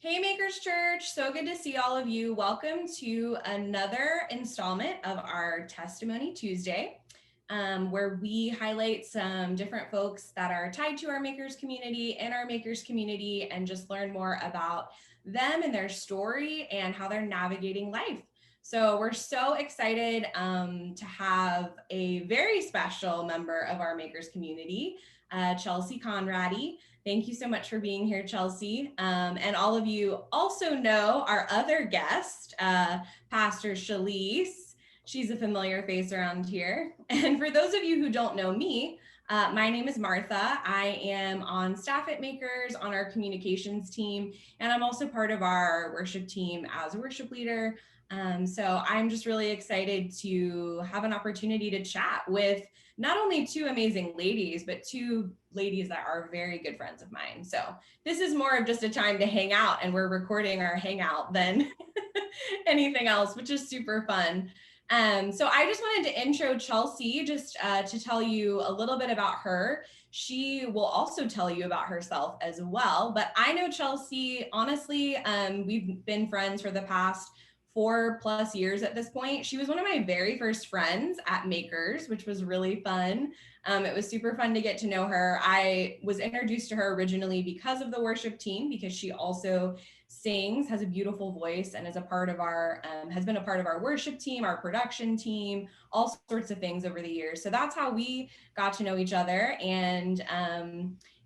Hey Makers Church, so good to see all of you. Welcome to another installment of our Testimony Tuesday, where we highlight some different folks that are tied to our Makers community and our Makers community and just learn more about them and their story and how they're navigating life. So we're so excited to have a very special member of our Makers community, Chelsea Conrady. Thank you so much for being here, Chelsea. And all of you also know our other guest, Pastor Chalese. She's a familiar face around here. And for those of you who don't know me, my name is Martha. I am on staff at Makers on our communications team, and I'm also part of our worship team as a worship leader. So I'm just really excited to have an opportunity to chat with not only two amazing ladies, but two ladies that are very good friends of mine. So this is more of just a time to hang out, and we're recording our hangout than anything else, which is super fun. So I just wanted to intro Chelsea just to tell you a little bit about her. She will also tell you about herself as well. But I know Chelsea, honestly, we've been friends for the past 4+ years at this point. She was one of my very first friends at Makers, which was really fun. It was super fun to get to know her. I was introduced to her originally because of the worship team, because she also sings, has a beautiful voice, and is a part of our, has been a part of our worship team, our production team, all sorts of things over the years. So that's how we got to know each other. And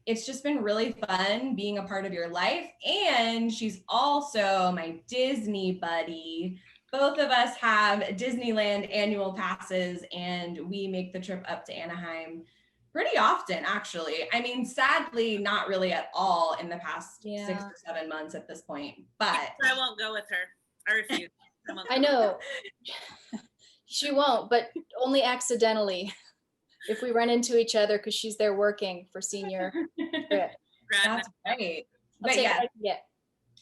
it's just been really fun being a part of your life. And she's also my Disney buddy. Both of us have Disneyland annual passes, and we make the trip up to Anaheim pretty often, actually. I mean, sadly, not really at all in the past 6 or 7 months at this point, but I won't go with her. I refuse. I know. She won't, but only accidentally. If we run into each other because she's there working for senior trip. That's right. But yeah.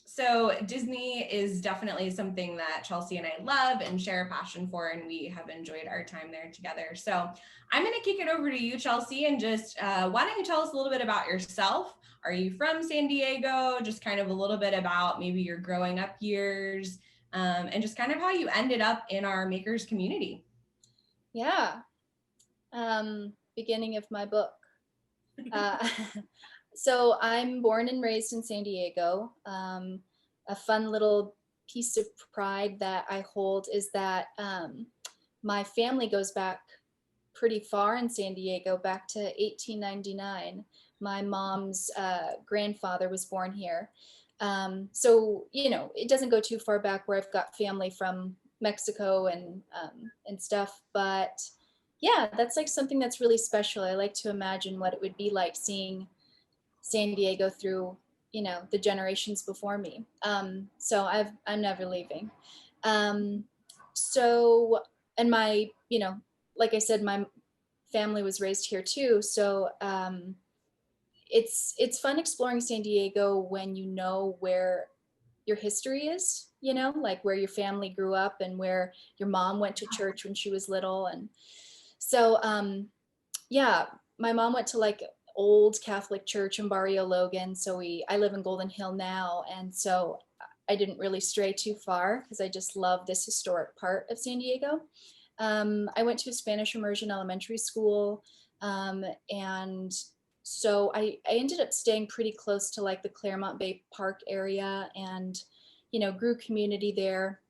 So Disney is definitely something that Chelsea and I love and share a passion for, and we have enjoyed our time there together. So I'm going to kick it over to you, Chelsea, and just why don't you tell us a little bit about yourself? Are you from San Diego? Just kind of a little bit about maybe your growing up years, and just kind of how you ended up in our Makers community. Yeah. Beginning of my book. So I'm born and raised in San Diego. A fun little piece of pride that I hold is that my family goes back pretty far in San Diego, back to 1899. My mom's grandfather was born here. So, it doesn't go too far back where I've got family from Mexico and stuff, but yeah, that's like something that's really special. I like to imagine what it would be like seeing San Diego through, the generations before me. So I'm never leaving. So, and my, like I said, my family was raised here too. So it's fun exploring San Diego when you know where your history is, like where your family grew up and where your mom went to church when she was little. And so, yeah, my mom went to like old Catholic church in Barrio Logan. So I live in Golden Hill now. And so I didn't really stray too far because I just love this historic part of San Diego. I went to a Spanish immersion elementary school. And so I ended up staying pretty close to like the Claremont Bay Park area and, grew community there.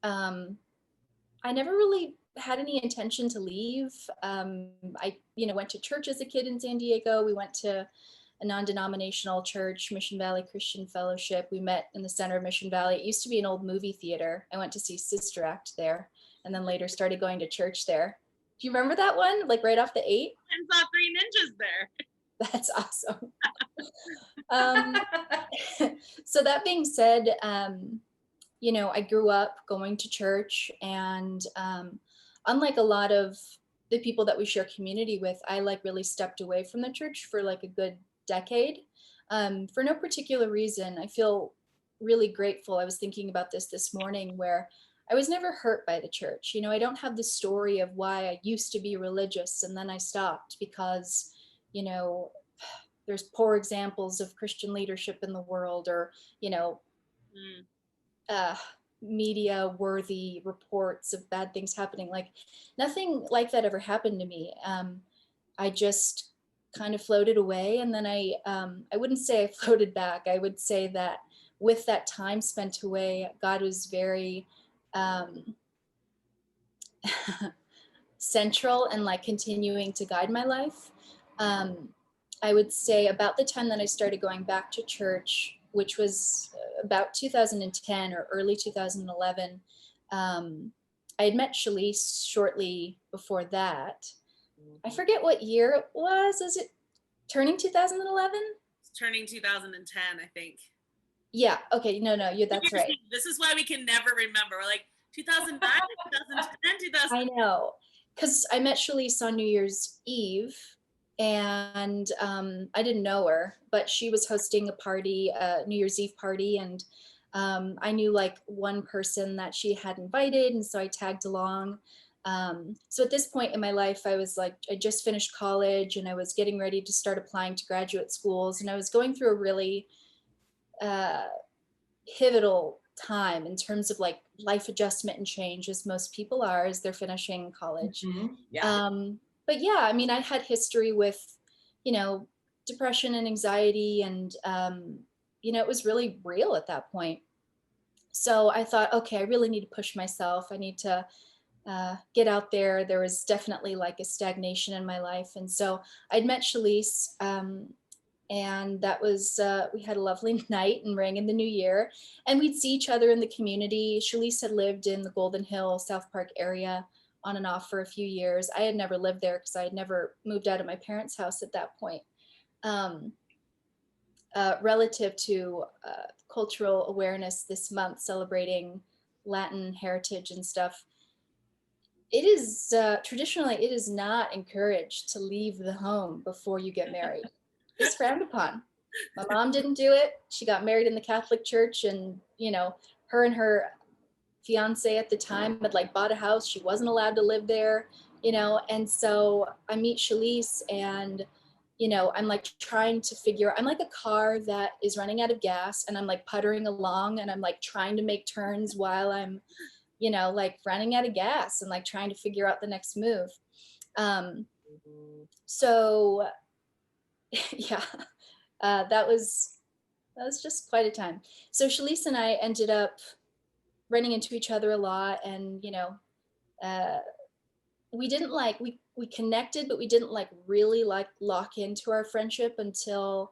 I never really had any intention to leave. I, went to church as a kid in San Diego. We went to a non-denominational church, Mission Valley Christian Fellowship. We met in the center of Mission Valley. It used to be an old movie theater. I went to see Sister Act there, and then later started going to church there. Do you remember that one? Like right off the 8? I saw 3 ninjas there. That's awesome. So that being said, I grew up going to church, and unlike a lot of the people that we share community with, I like really stepped away from the church for like a good decade, for no particular reason. I feel really grateful. I was thinking about this morning, where I was never hurt by the church. I don't have the story of why I used to be religious and then I stopped because, there's poor examples of Christian leadership in the world, or, you know, Mm. media worthy reports of bad things happening. Like nothing like that ever happened to me. I just kind of floated away, and then I wouldn't say I floated back. I would say that with that time spent away, God was very central and like continuing to guide my life. I would say about the time that I started going back to church, which was about 2010 or early 2011, I had met Chalese shortly before that. I forget what year it was. Is it turning 2011? It's turning 2010, I think. Yeah. Okay. No, that's right. This is why we can never remember. We're like 2009, 2010, 2000. I know, because I met Chalese on New Year's Eve, and I didn't know her, but she was hosting a party, a New Year's Eve party, and I knew like one person that she had invited, and so I tagged along. So at this point in my life, I was like, I just finished college, and I was getting ready to start applying to graduate schools, and I was going through a really uh, pivotal time in terms of like life adjustment and change, as most people are as they're finishing college. Mm-hmm. Yeah. But yeah, I mean, I had history with, you know, depression and anxiety, and you know, it was really real at that point. So I thought, okay, I really need to push myself. I need to get out there. There was definitely like a stagnation in my life, and so I'd met Chalese, and that was we had a lovely night and rang in the new year, and we'd see each other in the community. Chalese had lived in the Golden Hill, South Park area on and off for a few years. I had never lived there because I had never moved out of my parents' house at that point. um, Relative to cultural awareness this month, celebrating Latin heritage and stuff, it is traditionally, it is not encouraged to leave the home before you get married. It's frowned upon. My mom didn't do it. She got married in the Catholic Church, and you know, her and her fiance at the time had like bought a house. She wasn't allowed to live there, you know. And so I meet Chalese, and you know, I'm like trying to figure, I'm like a car that is running out of gas, and I'm like puttering along, and I'm like trying to make turns while I'm, you know, like running out of gas and like trying to figure out the next move. Um, so yeah, that was just quite a time. So Chalese and I ended up running into each other a lot, and you know, uh, we didn't like we connected, but we didn't like really like lock into our friendship until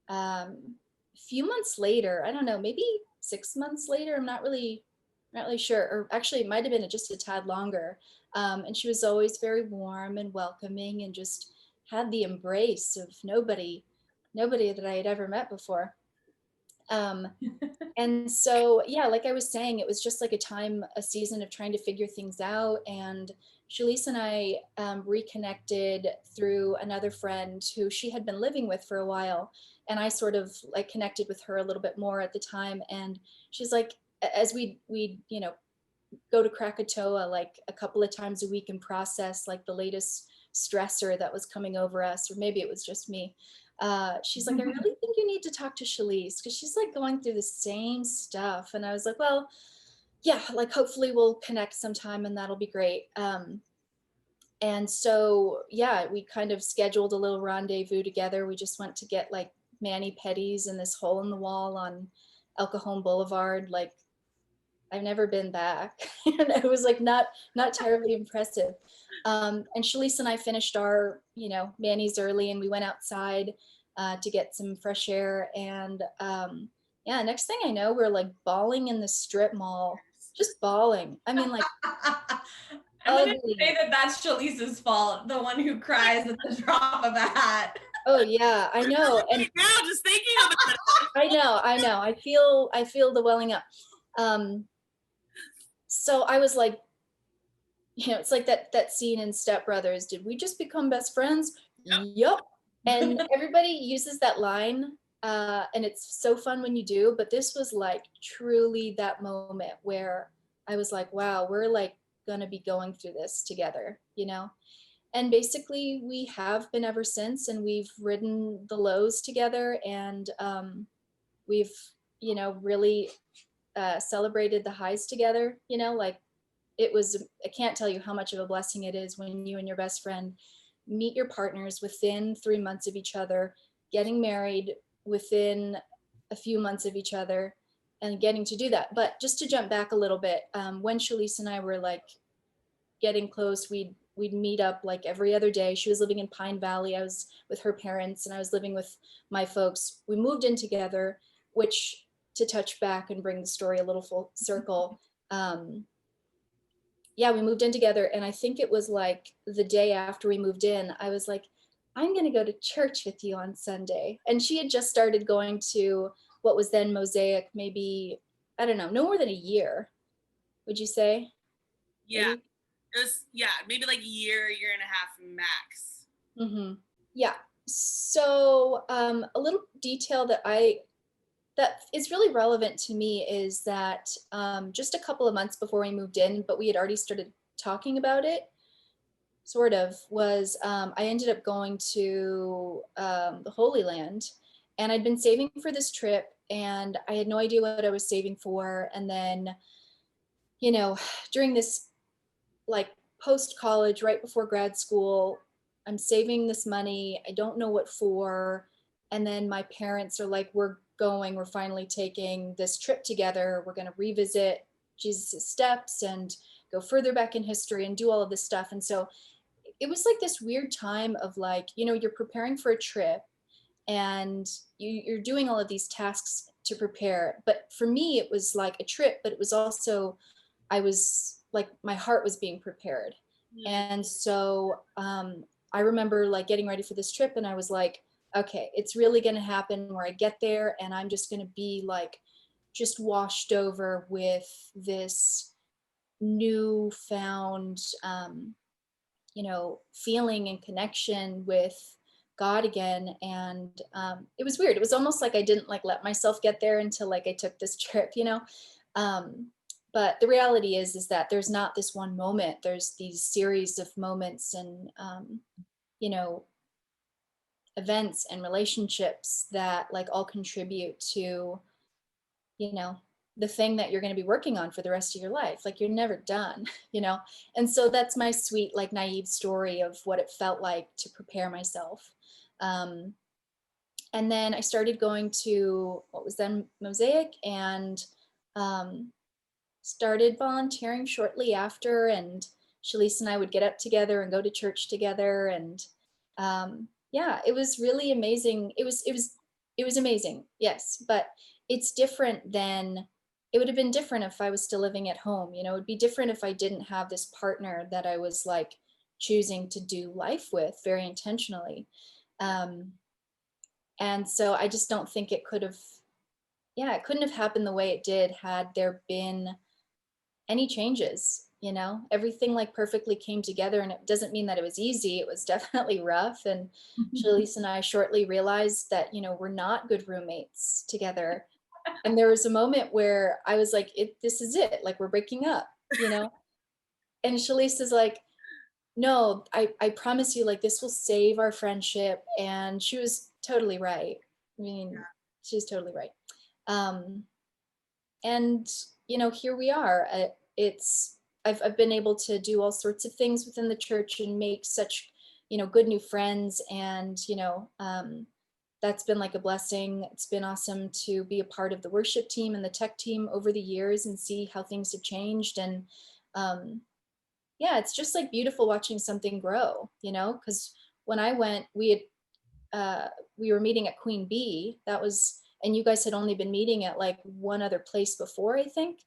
a few months later. I don't know, maybe 6 months later. I'm not really sure, or actually, it might have been just a tad longer. And she was always very warm and welcoming, and just had the embrace of nobody that I had ever met before. Um, and so, yeah, like I was saying, it was just like a season of trying to figure things out. And Shalise and I reconnected through another friend who she had been living with for a while. And I sort of like connected with her a little bit more at the time. And she's like, as we you know, go to Krakatoa like a couple of times a week and process like the latest stressor that was coming over us, or maybe it was just me. She's like, I really think you need to talk to Shalise because she's like going through the same stuff. And I was like, well, yeah, like hopefully we'll connect sometime and that'll be great. And so, yeah, we kind of scheduled a little rendezvous together. We just went to get like mani pedis in this hole in the wall on El Cajon Boulevard. Like, I've never been back. And it was like not terribly impressive. And Shalise and I finished our, you know, manis early, and we went outside to get some fresh air. And yeah, next thing I know, we're like bawling in the strip mall, just bawling. I mean, like I'm gonna ugly. say that that's Shalisa's fault, the one who cries at the drop of a hat. Oh yeah, I know. And now just thinking about it. I know. I feel the welling up. So I was like, you know, it's like that scene in Step Brothers. Did we just become best friends? Yep. And everybody uses that line, and it's so fun when you do. But this was like truly that moment where I was like, wow, we're like gonna be going through this together, you know. And basically we have been ever since, and we've ridden the lows together, and we've, really celebrated the highs together, like I can't tell you how much of a blessing it is when you and your best friend meet your partners within 3 months of each other, getting married within a few months of each other, and getting to do that. But just to jump back a little bit, when Chalese and I were like getting close, we'd meet up like every other day. She was living in Pine Valley. I was with her parents, and I was living with my folks. We moved in together, which, to touch back and bring the story a little full circle, yeah, we moved in together. And I think it was like the day after we moved in, I was like, I'm going to go to church with you on Sunday. And she had just started going to what was then Mosaic, maybe, I don't know, no more than a year, would you say? Yeah. Maybe? It was, yeah, maybe like a year and a half max. Mm-hmm. Yeah. So a little detail that is really relevant to me is that just a couple of months before we moved in, but we had already started talking about it, sort of, was I ended up going to the Holy Land, and I'd been saving for this trip, and I had no idea what I was saving for. And then, you know, during this, like, post college, right before grad school, I'm saving this money. I don't know what for. And then my parents are like, we're finally taking this trip together. We're going to revisit Jesus' steps and go further back in history and do all of this stuff. And so it was like this weird time of, like, you're preparing for a trip, and you're doing all of these tasks to prepare. But for me, it was like a trip, but it was also, I was like, my heart was being prepared. Mm. And so I remember like getting ready for this trip, and I was like, okay, it's really going to happen where I get there, and I'm just going to be like, just washed over with this newfound, feeling and connection with God again. And it was weird. It was almost like I didn't like let myself get there until like I took this trip. Um, but the reality is that there's not this one moment. There's these series of moments and you know events and relationships that like all contribute to you know the thing that you're going to be working on for the rest of your life. Like, you're never done. you know and so that's my sweet, like, naive story of what it felt like to prepare myself. um, and then I started going to what was then Mosaic, and um, started volunteering shortly after. And Shalise and I would get up together and go to church together. And yeah, it was really amazing. It was amazing. Yes, but it's different than it would have been different if I was still living at home. It would be different if I didn't have this partner that I was like choosing to do life with very intentionally. Um, and so I just don't think it could have, yeah, it couldn't have happened the way it did had there been any changes. Everything like perfectly came together. And it doesn't mean that it was easy. It was definitely rough. And Shalise and I shortly realized that we're not good roommates together. And there was a moment where I was like, this is it, like, we're breaking up. And Shalise is like, no, I promise you, like, this will save our friendship. And she was totally right. I mean, she was totally right. um and here we are. I've been able to do all sorts of things within the church and make such good new friends. And that's been like a blessing. It's been awesome to be a part of the worship team and the tech team over the years and see how things have changed. And yeah, it's just like beautiful watching something grow, because when I went, we were meeting at Queen Bee. And you guys had only been meeting at like one other place before, I think.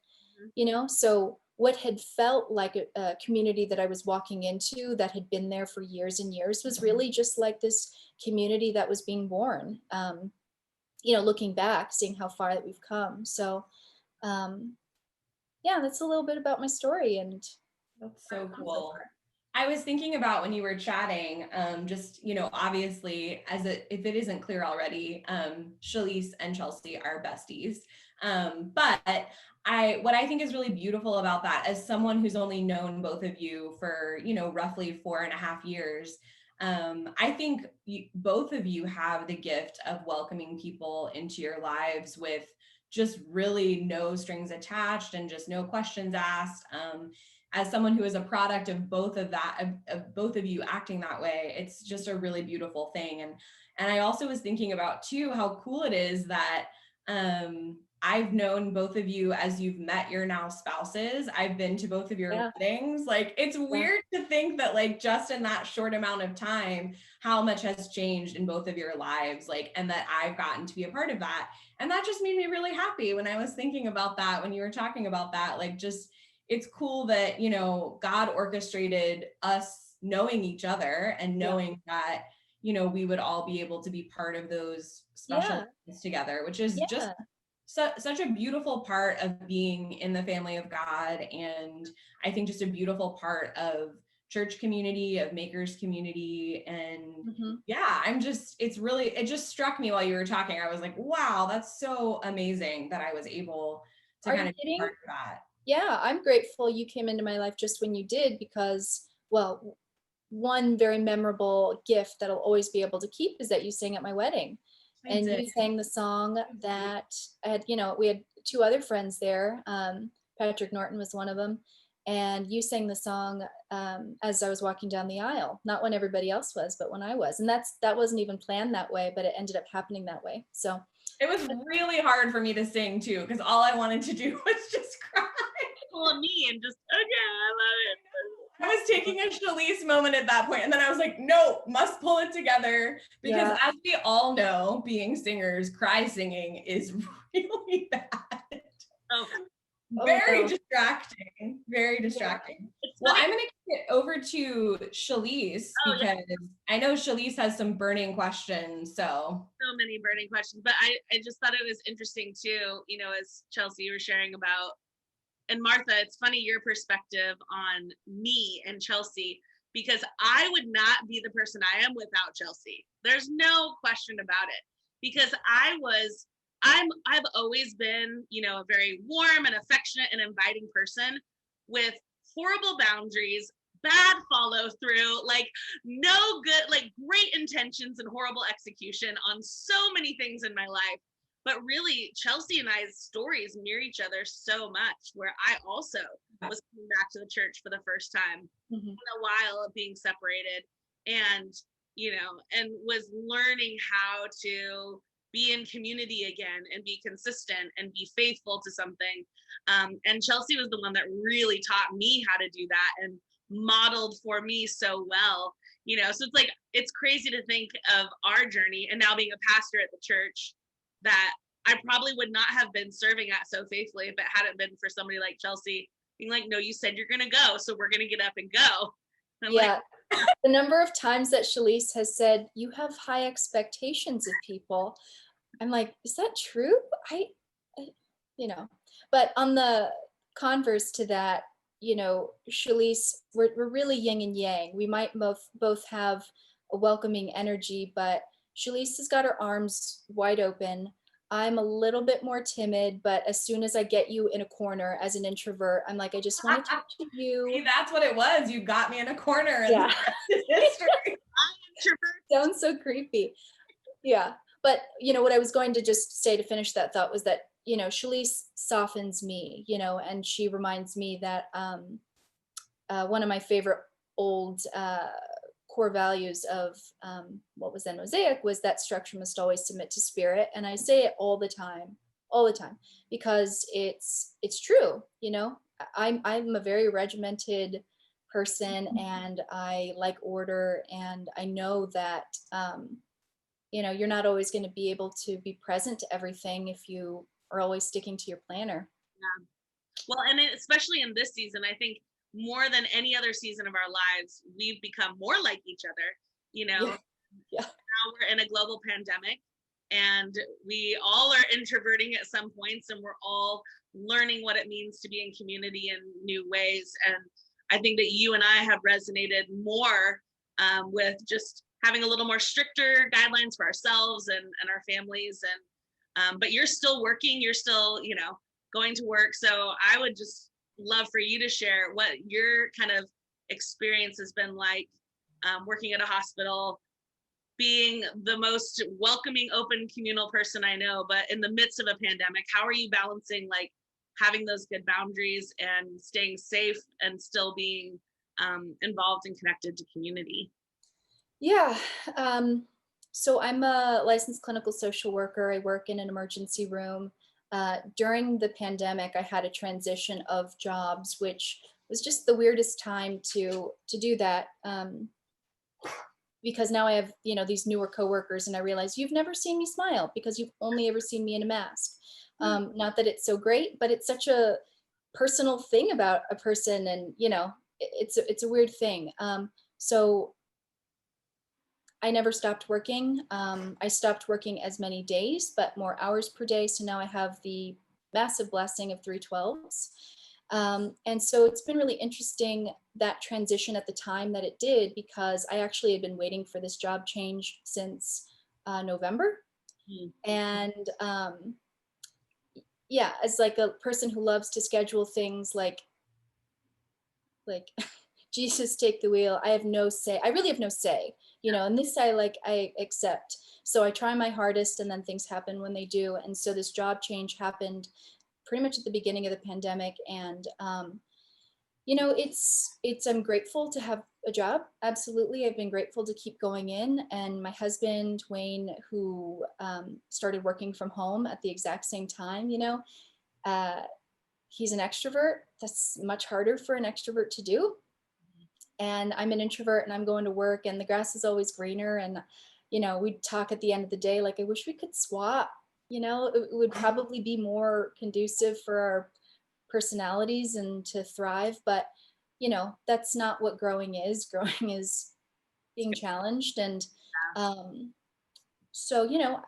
So what had felt like a community that I was walking into that had been there for years and years was really just like this community that was being born. Looking back, seeing how far that we've come. So um, yeah, that's a little bit about my story. And That's so cool. I was thinking about when you were chatting, just, obviously, if it isn't clear already, Shalise and Chelsea are besties. But what I think is really beautiful about that, as someone who's only known both of you for, roughly 4.5 years, I think both of you have the gift of welcoming people into your lives with just really no strings attached and just no questions asked. As someone who is a product of both of that, of both of you acting that way, it's just a really beautiful thing. And I also was thinking about too how cool it is that I've known both of you as you've met your now spouses. I've been to both of your weddings. Like, it's weird to think that, like, just in that short amount of time, how much has changed in both of your lives, like, and that I've gotten to be a part of that. And that just made me really happy when I was thinking about that, when you were talking about that, like, just, it's cool that, God orchestrated us knowing each other and knowing that, we would all be able to be part of those special things together, which is just such a beautiful part of being in the family of God. And I think just a beautiful part of church community, of makers community. And it just struck me while you were talking. I was like, wow, that's so amazing that I was able to kind of be part of that. Yeah, I'm grateful you came into my life just when you did, because, well, one very memorable gift that I'll always be able to keep is that you sang at my wedding. And you sang the song that I had, we had two other friends there. Patrick Norton was one of them. And you sang the song as I was walking down the aisle, not when everybody else was, but when I was. And that wasn't even planned that way, but it ended up happening that way. So it was really hard for me to sing too, because all I wanted to do was just cry. Well, me and just, okay, I love it. I was taking a Chalese moment at that point, and then I was like, no, must pull it together, because as we all know, being singers, cry singing is really bad. Very distracting. Very distracting. Well, I'm going to kick it over to Chalese, because I know Chalese has some burning questions. So many burning questions, but I just thought it was interesting too, as Chelsea, you were sharing about, and Martha, it's funny your perspective on me and Chelsea, because I would not be the person I am without Chelsea. There's no question about it, because I've always been, a very warm and affectionate and inviting person with horrible boundaries, bad follow through, like no good, like great intentions and horrible execution on so many things in my life. But really, Chelsea and I's stories mirror each other so much, where I also was coming back to the church for the first time in a while of being separated, and, and was learning how to be in community again and be consistent and be faithful to something. And Chelsea was the one that really taught me how to do that and modeled for me so well, so it's like, it's crazy to think of our journey, and now being a pastor at the church, that I probably would not have been serving at so faithfully if it hadn't been for somebody like Chelsea being like, no, you said you're going to go, so we're going to get up and go. And the number of times that Chalese has said, you have high expectations of people. I'm like, is that true? I but on the converse to that, Chalese, we're really yin and yang. We might both have a welcoming energy, but Chalese has got her arms wide open. I'm a little bit more timid, but as soon as I get you in a corner as an introvert, I'm like, I just want to talk to you. See, that's what it was. You got me in a corner. And history. Sounds so creepy. Yeah. But, what I was going to just say to finish that thought was that, Chalese softens me, and she reminds me that one of my favorite old core values of what was then Mosaic was that structure must always submit to spirit. And I say it all the time, because it's true. I'm a very regimented person, and I like order, and I know that you're not always going to be able to be present to everything if you are always sticking to your planner. Yeah. Well, and especially in this season, I think more than any other season of our lives, we've become more like each other. Now we're in a global pandemic, and we all are introverting at some points, and we're all learning what it means to be in community in new ways. And I think that you and I have resonated more with just having a little more stricter guidelines for ourselves and our families. And but you're still working, you're still, you know, going to work. So I would just love for you to share what your kind of experience has been like, working at a hospital, being the most welcoming, open, communal person I know, but in the midst of a pandemic, how are you balancing like having those good boundaries and staying safe and still being involved and connected to community? Yeah. So I'm a licensed clinical social worker. I work in an emergency room. During the pandemic, I had a transition of jobs, which was just the weirdest time to do that. Because now I have, you know, these newer coworkers, and I realize you've never seen me smile because you've only ever seen me in a mask. Not that it's so great, but it's such a personal thing about a person, and you know, it's a weird thing. So I never stopped working. I stopped working as many days, but more hours per day. So now I have the massive blessing of 312s. And so it's been really interesting, that transition at the time that it did, because I actually had been waiting for this job change since November. And yeah, as like a person who loves to schedule things like Jesus take the wheel. I have no say. I really have no say, you know, and this I accept. So I try my hardest, and then things happen when they do. And so this job change happened pretty much at the beginning of the pandemic. And you know, it's I'm grateful to have a job. Absolutely. I've been grateful to keep going in. And my husband, Wayne, who started working from home at the exact same time, you know, uh, he's an extrovert. That's much harder for an extrovert to do. And I'm an introvert, and I'm going to work, and the grass is always greener. And, you know, we'd talk at the end of the day, like, I wish we could swap, you know, it would probably be more conducive for our personalities and to thrive. But, you know, that's not what growing is. Growing is being challenged. And so, you know,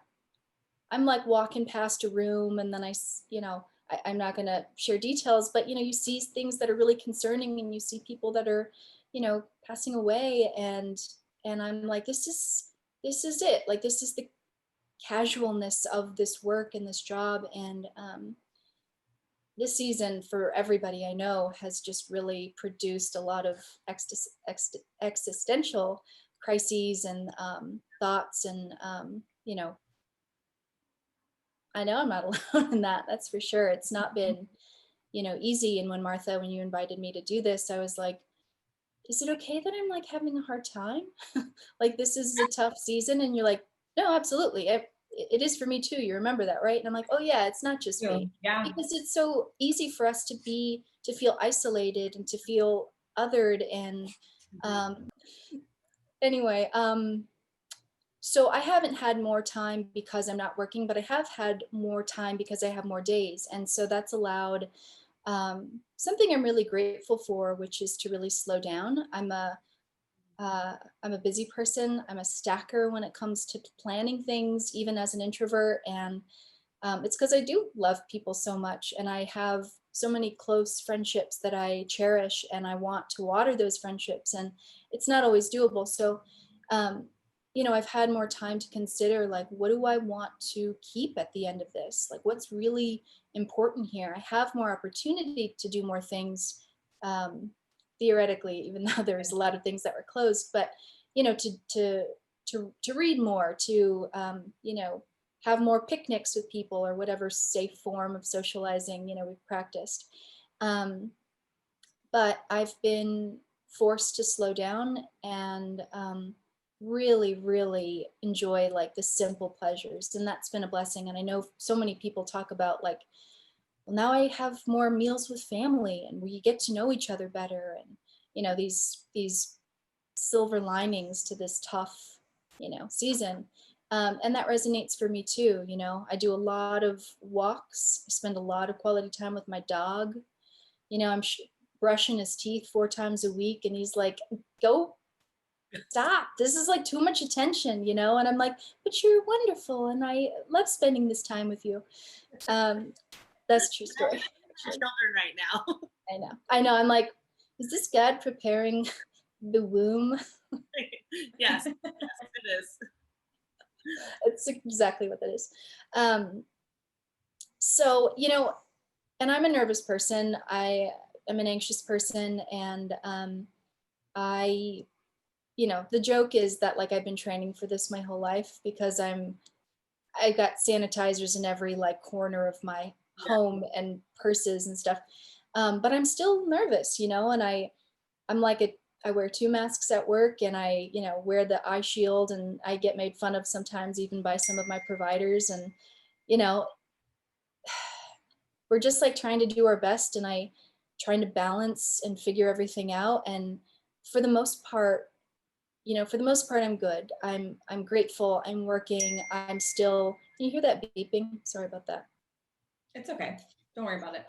I'm like walking past a room, and then you know, I'm not going to share details, but you know, you see things that are really concerning, and you see people that are, you know, passing away, and I'm like, this is it. Like, this is the casualness of this work and this job. And this season for everybody I know has just really produced a lot of existential crises and thoughts. And you know, I know I'm not alone in that. That's for sure. It's not been, you know, easy. And when Martha, when you invited me to do this, I was like, is it okay that I'm like having a hard time? Like, this is a tough season. And you're like, no, absolutely. It is for me too. You remember that, right? And I'm like, oh yeah, it's not just me. Yeah. Because it's so easy for us to feel isolated and to feel othered. And anyway, so I haven't had more time because I'm not working, but I have had more time because I have more days. And so that's allowed something I'm really grateful for, which is to really slow down. I'm a busy person. I'm a stacker when it comes to planning things, even as an introvert. And it's because I do love people so much, and I have so many close friendships that I cherish, and I want to water those friendships, and it's not always doable. So, um, you know, I've had more time to consider, like, what do I want to keep at the end of this? Like, what's really important here? I have more opportunity to do more things, um, theoretically, even though there's a lot of things that were closed. But you know, to read more, to you know, have more picnics with people, or whatever safe form of socializing, you know, we've practiced. Um, but I've been forced to slow down and really, really enjoy like the simple pleasures. And that's been a blessing. And I know so many people talk about like, well, now I have more meals with family, and we get to know each other better. And, you know, these silver linings to this tough, you know, season. And that resonates for me too. You know, I do a lot of walks. I spend a lot of quality time with my dog. You know, brushing his teeth 4 times a week, and he's like, go stop. This is like too much attention, you know? And I'm like, but you're wonderful. And I love spending this time with you. That's a true story. Children right now. I know. I'm like, is this God preparing the womb? Yes, it is. It's exactly what that is. So, you know, and I'm a nervous person. I am an anxious person. And I, you know, the joke is that like I've been training for this my whole life because I got sanitizers in every like corner of my Yeah. home and purses and stuff. But I'm still nervous, you know, and I'm like I wear two masks at work and I, you know, wear the eye shield and I get made fun of sometimes even by some of my providers. And, you know, we're just like trying to do our best and I trying to balance and figure everything out. And for the most part, you know, for the most part, I'm good. I'm grateful. I'm working. I'm still. Can you hear that beeping? Sorry about that. It's okay. Don't worry about it.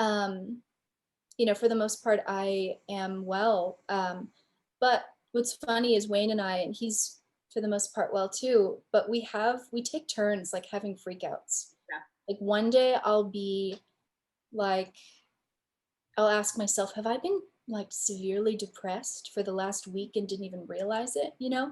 You know, for the most part, I am well. But what's funny is Wayne and I, and he's for the most part well too. But we take turns like having freakouts. Yeah. Like one day I'll be like, I'll ask myself, have I been like severely depressed for the last week and didn't even realize it? You know,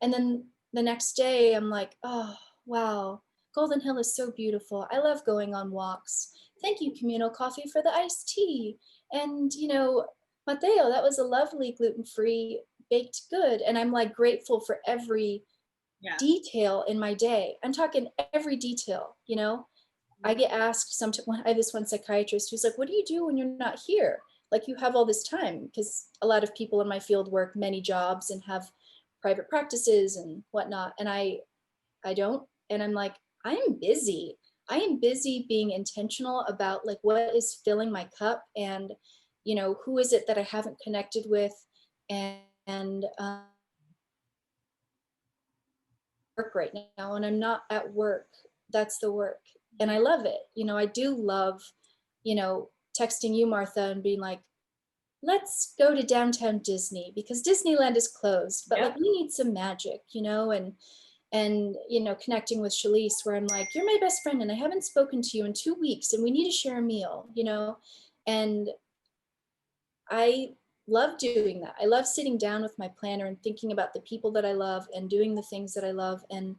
and then the next day, I'm like, oh, wow, Golden Hill is so beautiful. I love going on walks. Thank you, Communal Coffee, for the iced tea. And, you know, Mateo, that was a lovely gluten free baked good. And I'm like grateful for every detail in my day. I'm talking every detail, you know. I get asked sometimes, I have this one psychiatrist who's like, what do you do when you're not here? Like you have all this time, because a lot of people in my field work many jobs and have private practices and whatnot. And I don't. And I'm like, I am busy. I am busy being intentional about like what is filling my cup and, you know, who is it that I haven't connected with and work right now and I'm not at work. That's the work. And I love it. You know, I do love, you know, texting you, Martha, and being like, let's go to downtown Disney because Disneyland is closed, but like we need some magic, you know, and you know, connecting with Chalese where I'm like, you're my best friend and I haven't spoken to you in 2 weeks and we need to share a meal, you know. And I love doing that. I love sitting down with my planner and thinking about the people that I love and doing the things that I love and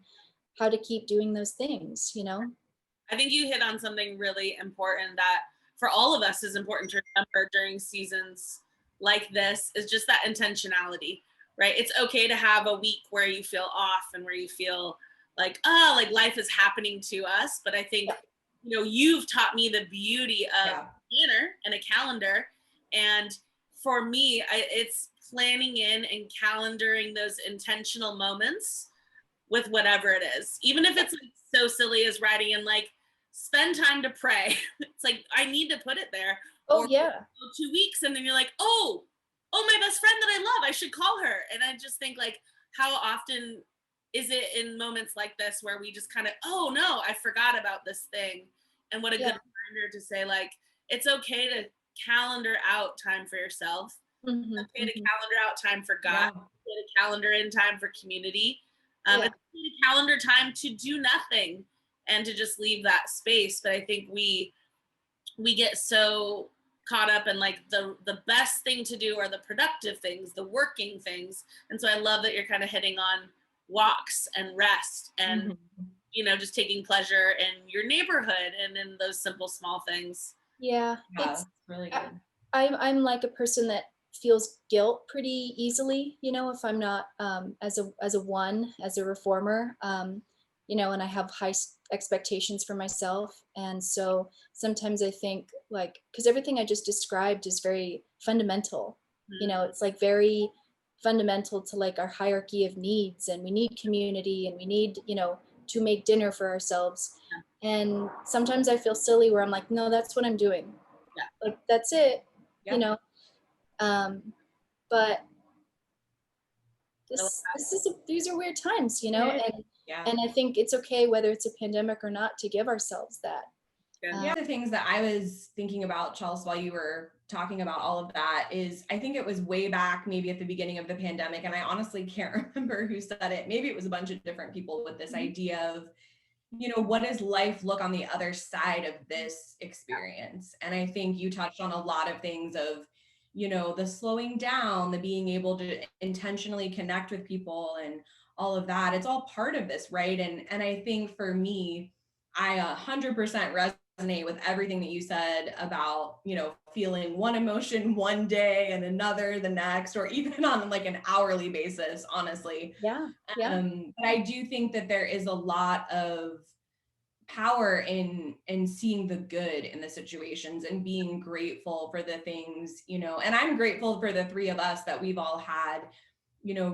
how to keep doing those things, you know? I think you hit on something really important that for all of us is important to remember during seasons like this is just that intentionality, right? It's okay to have a week where you feel off and where you feel like, oh, like life is happening to us. But I think, you know, you've taught me the beauty of a planner and a calendar. And for me, it's planning in and calendaring those intentional moments with whatever it is, even if it's like so silly as writing in like spend time to pray. It's like I need to put it there. Oh Or yeah. 2 weeks, and then you're like, oh, my best friend that I love, I should call her. And I just think like, how often is it in moments like this where we just kind of, oh no, I forgot about this thing, and what a good reminder to say like it's okay to calendar out time for yourself. Mm-hmm, It's okay to mm-hmm. calendar out time for God. It's okay to calendar in time for community. It's okay to calendar time to do nothing and to just leave that space. But I think we get so caught up in like the best thing to do are the productive things, the working things. And so I love that you're kind of hitting on walks and rest and you know, just taking pleasure in your neighborhood and in those simple small things. Yeah, it's really good. I'm like a person that feels guilt pretty easily, you know, if I'm not as a reformer, you know, and I have high expectations for myself. And so sometimes I think like, because everything I just described is very fundamental, you know, it's like very fundamental to like our hierarchy of needs, and we need community and we need, you know, to make dinner for ourselves. And sometimes I feel silly where I'm like, no, that's what I'm doing. Like that's it, you know. But these are weird times, you know, and I think it's okay whether it's a pandemic or not to give ourselves that. The things that I was thinking about, Chelsea, while you were talking about all of that is I think it was way back maybe at the beginning of the pandemic, and I honestly can't remember who said it. Maybe it was a bunch of different people with this idea of, you know, what does life look on the other side of this experience? And I think you touched on a lot of things of, you know, the slowing down, the being able to intentionally connect with people and all of that. It's all part of this, right? And I think for me, I 100% resonate with everything that you said about, feeling one emotion one day and another the next, or even on like an hourly basis, honestly. Yeah. Yeah. But I do think that there is a lot of power in seeing the good in the situations and being grateful for the things, and I'm grateful for the three of us that we've all had,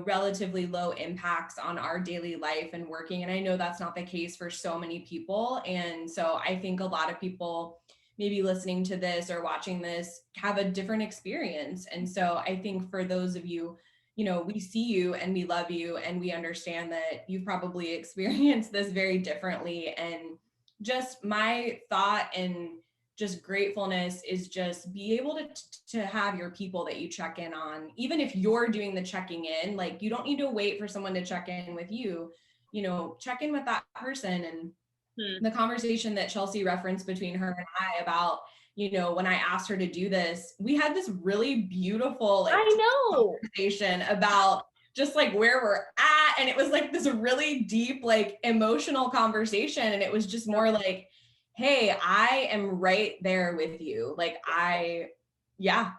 relatively low impacts on our daily life and working. And I know that's not the case for so many people. And so I think a lot of people maybe listening to this or watching this have a different experience. And so I think for those of you, we see you and we love you and we understand that you've probably experienced this very differently. And just my thought and just gratefulness is just be able to have your people that you check in on, even if you're doing the checking in. Like, you don't need to wait for someone to check in with you, check in with that person. And the conversation that Chelsea referenced between her and I about, when I asked her to do this, we had this really beautiful conversation about just like where we're at. And it was like this really deep, like emotional conversation. And it was just more like, hey, I am right there with you. Like, it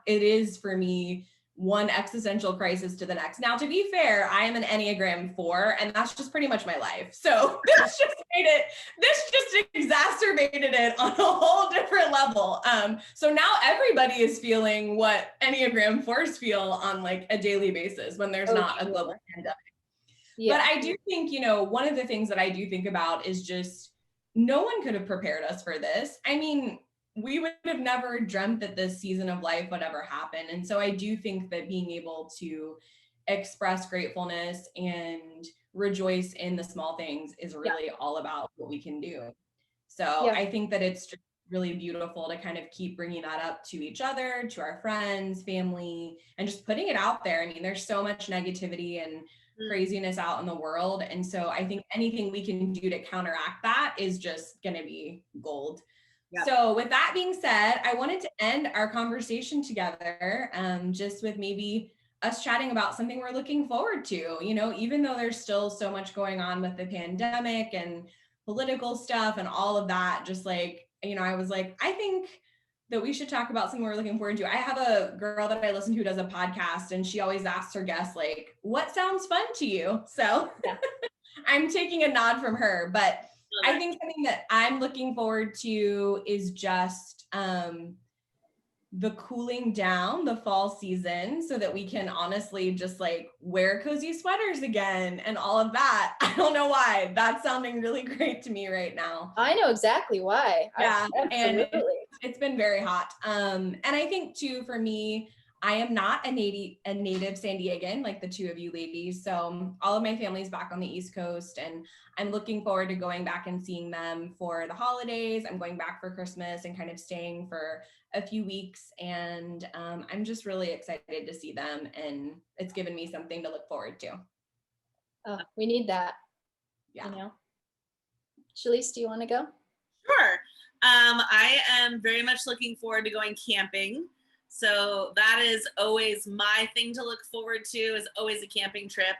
is for me one existential crisis to the next. Now, to be fair, I am an Enneagram 4, and that's just pretty much my life. So this just exacerbated it on a whole different level. So now everybody is feeling what Enneagram 4s feel on like a daily basis when there's not a global pandemic. Yeah. But I do think, one of the things that I do think about is just no one could have prepared us for this. I mean, we would have never dreamt that this season of life would ever happen. And so I do think that being able to express gratefulness and rejoice in the small things is really all about what we can do. So I think that it's just really beautiful to kind of keep bringing that up to each other, to our friends, family, and just putting it out there. I mean, there's so much negativity and craziness out in the world. And so I think anything we can do to counteract that is just going to be gold. Yep. So with that being said, I wanted to end our conversation together, just with maybe us chatting about something we're looking forward to, even though there's still so much going on with the pandemic and political stuff and all of that. Just like, I was like, I think that we should talk about something we're looking forward to. I have a girl that I listen to who does a podcast, and she always asks her guests, like, what sounds fun to you? So I'm taking a nod from her, but I think something that I'm looking forward to is just the cooling down, the fall season, so that we can honestly just like wear cozy sweaters again and all of that. I don't know why. That's sounding really great to me right now. I know exactly why. Yeah, and it's been very hot. And I think too, for me, I am not a native San Diegan like the two of you ladies. So all of my family's back on the East Coast, and I'm looking forward to going back and seeing them for the holidays. I'm going back for Christmas and kind of staying for a few weeks. And I'm just really excited to see them, and it's given me something to look forward to. Oh, we need that. Yeah. Chalese, do you want to go? Sure. I am very much looking forward to going camping. So that is always my thing to look forward to, is always a camping trip.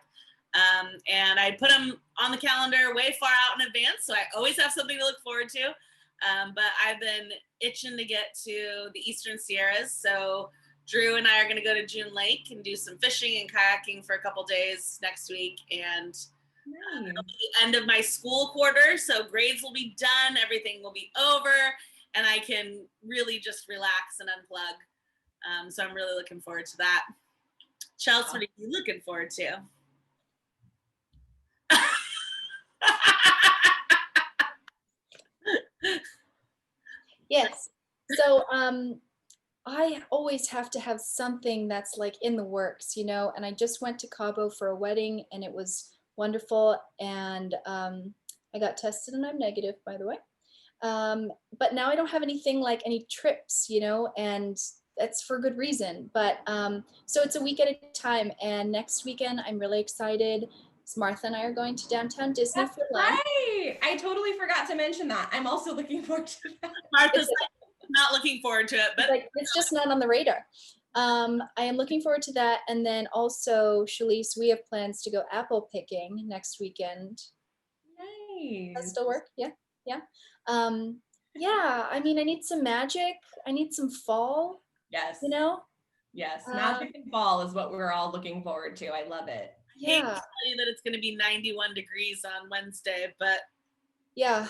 And I put them on the calendar way far out in advance, so I always have something to look forward to. But I've been itching to get to the Eastern Sierras. So Drew and I are going to go to June Lake and do some fishing and kayaking for a couple days next week. And it'll be the end of my school quarter, so grades will be done, everything will be over, and I can really just relax and unplug. So I'm really looking forward to that. Chelsea, what are you looking forward to? Yes. So I always have to have something that's like in the works, and I just went to Cabo for a wedding, and it was wonderful. And I got tested and I'm negative, by the way. But now I don't have anything like any trips, and that's for good reason. But so it's a week at a time. And next weekend, I'm really excited. Martha and I are going to downtown Disney That's for lunch. Right. I totally forgot to mention that. I'm also looking forward to that. Martha's not looking forward to it, but it's just not on the radar. I am looking forward to that. And then also, Chalese, we have plans to go apple picking next weekend. Nice. That still work? Yeah. Yeah, I mean, I need some magic. I need some fall, Yes. you know? Yes. Magic and fall is what we're all looking forward to. I love it. Hate to Yeah. tell you that it's going to be 91 degrees on Wednesday, but Yeah.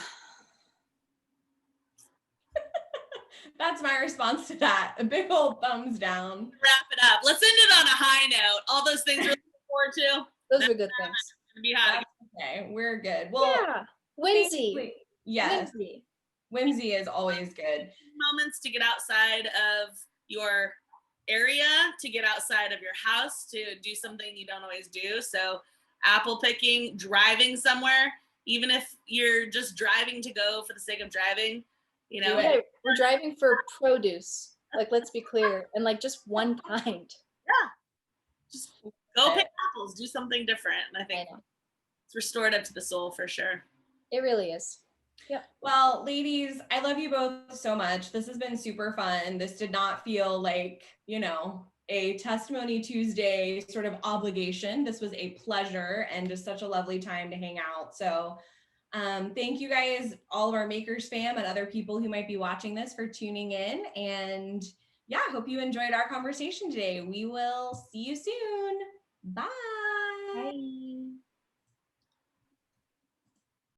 That's my response to that. A big old thumbs down. wrap it up. Let's end it on a high note. All those things we're looking forward to. Those were good things. It's going to be hot again. That's okay. We're good. Well, Yeah. Whimsy. yes. Whimsy. Whimsy is always good. Moments to get outside of your area, to get outside of your house, to do something you don't always do. So apple picking, driving somewhere, even if you're just driving to go for the sake of driving, you know. Yeah, we're driving for produce. Like, let's be clear. And like just one kind. Yeah. Just go pick apples, do something different. And I think it's restorative to the soul for sure. It really is. Yep. Well, ladies, I love you both so much. This has been super fun. This did not feel like, a Testimony Tuesday sort of obligation. This was a pleasure and just such a lovely time to hang out. So thank you guys, all of our Makers fam and other people who might be watching this, for tuning in. And yeah, hope you enjoyed our conversation today. We will see you soon. Bye.